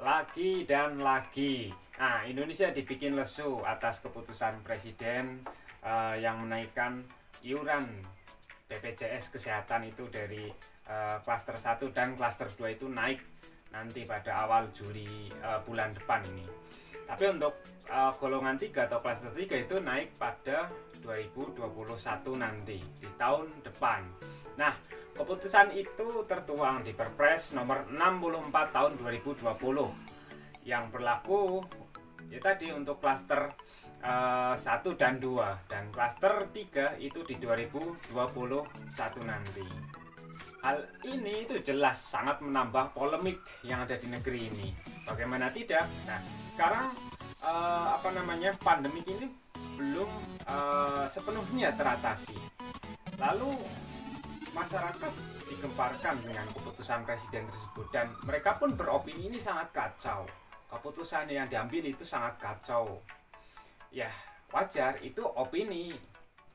lagi dan lagi. Nah, Indonesia dibikin lesu atas keputusan Presiden yang menaikkan iuran BPJS Kesehatan itu dari klaster 1 dan klaster 2 itu naik nanti pada awal Juli bulan depan ini. Tapi untuk golongan 3 atau klaster 3 itu naik pada 2021 nanti, di tahun depan. Nah, keputusan itu tertuang di Perpres nomor 64 tahun 2020 yang berlaku ya tadi untuk klaster 1 dan 2, dan klaster 3 itu di 2021 nanti. Hal ini itu jelas sangat menambah polemik yang ada di negeri ini. Bagaimana tidak? Nah, sekarang pandemik ini belum sepenuhnya teratasi. Lalu masyarakat digemparkan dengan keputusan presiden tersebut, dan mereka pun beropini ini sangat kacau. Keputusan yang diambil itu sangat kacau. Ya, wajar, itu opini.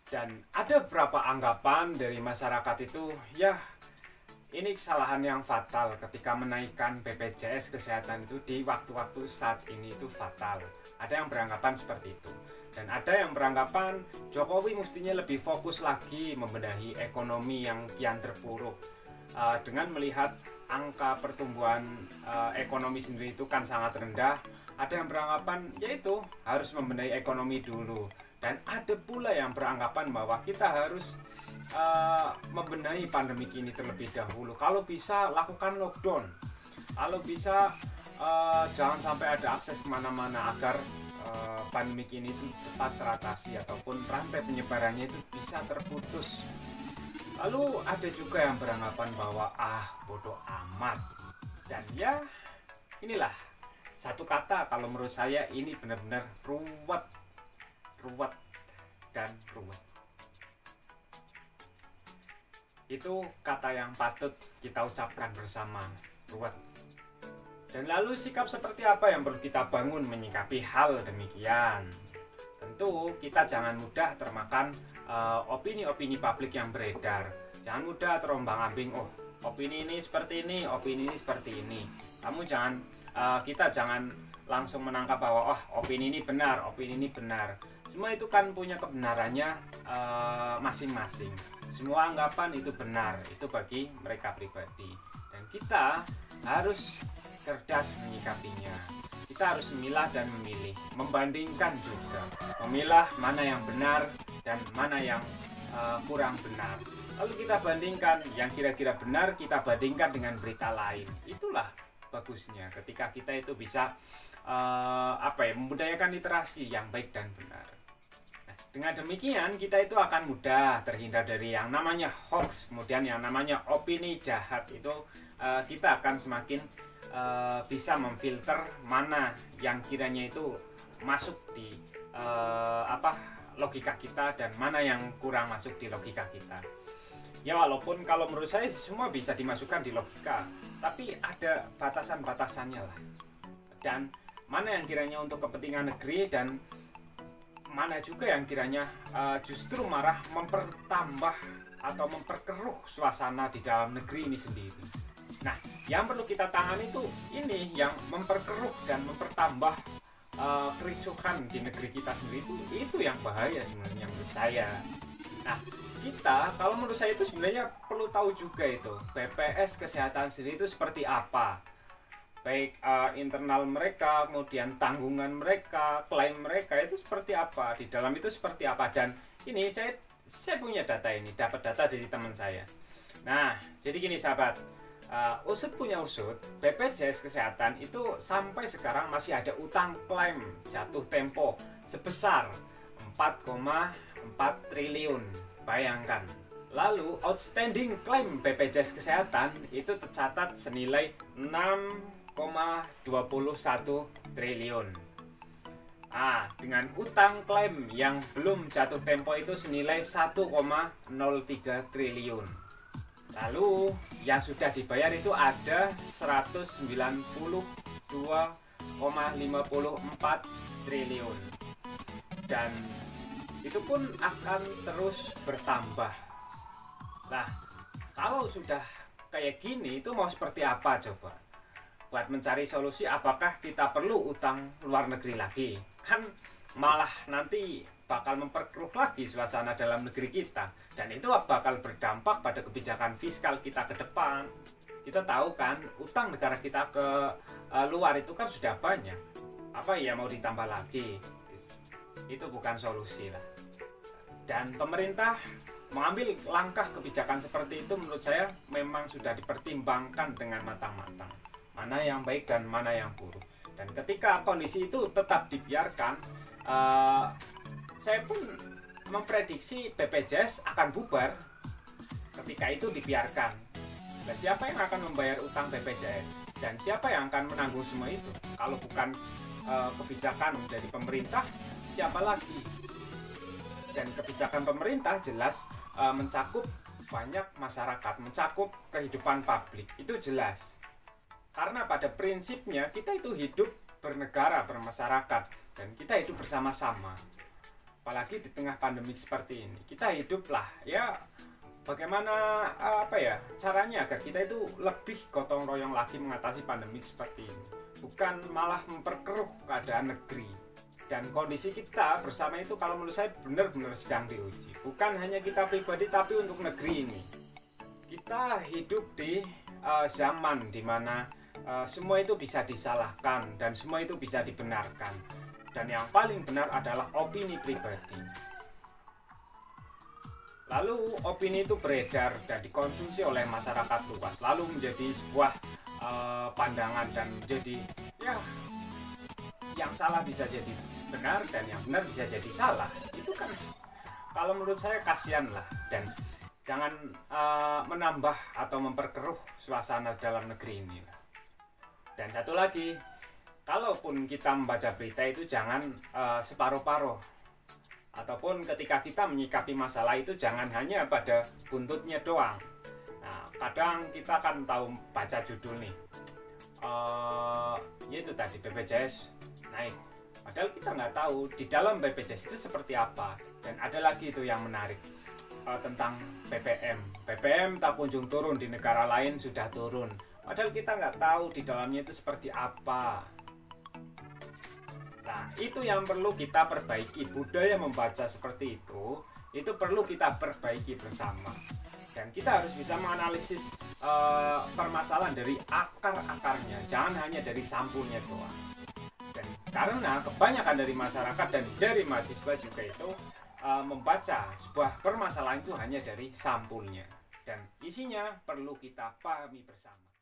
Dan ada beberapa anggapan dari masyarakat itu, ya ini kesalahan yang fatal ketika menaikkan BPJS Kesehatan itu di waktu-waktu saat ini itu fatal. Ada yang beranggapan seperti itu. Dan ada yang beranggapan Jokowi mestinya lebih fokus lagi membenahi ekonomi yang kian terpuruk. Dengan melihat angka pertumbuhan ekonomi sendiri itu kan sangat rendah, ada yang beranggapan yaitu harus membenahi ekonomi dulu. Dan ada pula yang beranggapan bahwa kita harus membenahi pandemi ini terlebih dahulu. Kalau bisa lakukan lockdown, kalau bisa jangan sampai ada akses kemana-mana agar pandemi ini itu cepat teratasi ataupun rantai penyebarannya itu bisa terputus. Lalu ada juga yang beranggapan bahwa bodoh amat. Dan ya inilah satu kata, kalau menurut saya ini benar-benar ruwet dan ruwet. Itu kata yang patut kita ucapkan bersama, ruwet. Dan lalu sikap seperti apa yang perlu kita bangun menyikapi hal demikian? Tentu kita jangan mudah termakan opini-opini publik yang beredar. Jangan mudah terombang-ambing, opini ini seperti ini, opini ini seperti ini. Kita jangan langsung menangkap bahwa opini ini benar, opini ini benar. Semua itu kan punya kebenarannya masing-masing. Semua anggapan itu benar, itu bagi mereka pribadi. Dan kita harus cerdas menyikapinya. Kita harus memilah dan memilih, membandingkan juga, memilah mana yang benar dan mana yang kurang benar. Lalu kita bandingkan yang kira-kira benar, kita bandingkan dengan berita lain. Itulah bagusnya ketika kita itu bisa membudayakan literasi yang baik dan benar. Nah, dengan demikian kita itu akan mudah terhindar dari yang namanya hoax, kemudian yang namanya opini jahat. Itu kita akan semakin bisa memfilter mana yang kiranya itu masuk di logika kita dan mana yang kurang masuk di logika kita. Ya, walaupun kalau menurut saya semua bisa dimasukkan di logika, tapi ada batasan-batasannya lah. Dan mana yang kiranya untuk kepentingan negeri dan mana juga yang kiranya justru marah mempertambah atau memperkeruh suasana di dalam negeri ini sendiri. Nah, yang perlu kita tangani itu ini yang memperkeruh dan mempertambah kericuhan di negeri kita sendiri, itu yang bahaya sebenarnya menurut saya. Nah, kita kalau menurut saya itu sebenarnya perlu tahu juga itu BPJS Kesehatan sendiri itu seperti apa, baik internal mereka, kemudian tanggungan mereka, klaim mereka itu seperti apa, di dalam itu seperti apa. Dan ini saya punya data ini, dapat data dari teman saya. Nah, jadi gini sahabat, usut punya usut, BPJS Kesehatan itu sampai sekarang masih ada utang klaim jatuh tempo sebesar 4,4 triliun. Bayangkan. Lalu outstanding klaim BPJS Kesehatan itu tercatat senilai 6,21 triliun. Dengan utang klaim yang belum jatuh tempo itu senilai 1,03 triliun. Lalu yang sudah dibayar itu ada 192,54 triliun. Dan itu pun akan terus bertambah. Nah, kalau sudah kayak gini itu mau seperti apa coba? buat mencari solusi apakah kita perlu utang luar negeri lagi. Kan malah nanti bakal memperkeruh lagi suasana dalam negeri kita, dan itu bakal berdampak pada kebijakan fiskal kita ke depan. Kita tahu kan utang negara kita ke luar itu kan sudah banyak, apa ya mau ditambah lagi? Itu bukan solusi lah. Dan pemerintah mengambil langkah kebijakan seperti itu menurut saya memang sudah dipertimbangkan dengan matang-matang, mana yang baik dan mana yang buruk. Dan ketika kondisi itu tetap dibiarkan, saya pun memprediksi BPJS akan bubar ketika itu dibiarkan. Nah, siapa yang akan membayar utang BPJS? Dan siapa yang akan menanggung semua itu? Kalau bukan kebijakan dari pemerintah, siapa lagi? Dan kebijakan pemerintah jelas mencakup banyak masyarakat, mencakup kehidupan publik, itu jelas. Karena pada prinsipnya kita itu hidup bernegara, bermasyarakat, dan kita hidup bersama-sama. Apalagi di tengah pandemi seperti ini, kita hiduplah ya bagaimana caranya agar kita itu lebih gotong royong lagi mengatasi pandemi seperti ini, bukan malah memperkeruh keadaan negeri. Dan kondisi kita bersama itu kalau menurut saya benar-benar sedang diuji, bukan hanya kita pribadi tapi untuk negeri ini. Kita hidup di zaman dimana semua itu bisa disalahkan dan semua itu bisa dibenarkan, dan yang paling benar adalah opini pribadi. Lalu opini itu beredar dan dikonsumsi oleh masyarakat luas, lalu menjadi sebuah pandangan dan menjadi ya yang salah bisa jadi benar dan yang benar bisa jadi salah. Itu kan kalau menurut saya kasihan lah, dan jangan menambah atau memperkeruh suasana dalam negeri ini lah. Dan satu lagi, kalaupun kita membaca berita itu jangan separuh-paruh, ataupun ketika kita menyikapi masalah itu jangan hanya pada buntutnya doang. Nah, kadang kita kan tahu baca judul nih, yaitu tadi BPJS naik, padahal kita nggak tahu di dalam BPJS itu seperti apa. Dan ada lagi itu yang menarik tentang BBM tak kunjung turun, di negara lain sudah turun, padahal kita nggak tahu di dalamnya itu seperti apa. Nah, itu yang perlu kita perbaiki. Budaya membaca seperti itu perlu kita perbaiki bersama. Dan kita harus bisa menganalisis permasalahan dari akar-akarnya, jangan hanya dari sampulnya doang. Dan karena kebanyakan dari masyarakat dan dari mahasiswa juga itu membaca sebuah permasalahan itu hanya dari sampulnya, dan isinya perlu kita pahami bersama.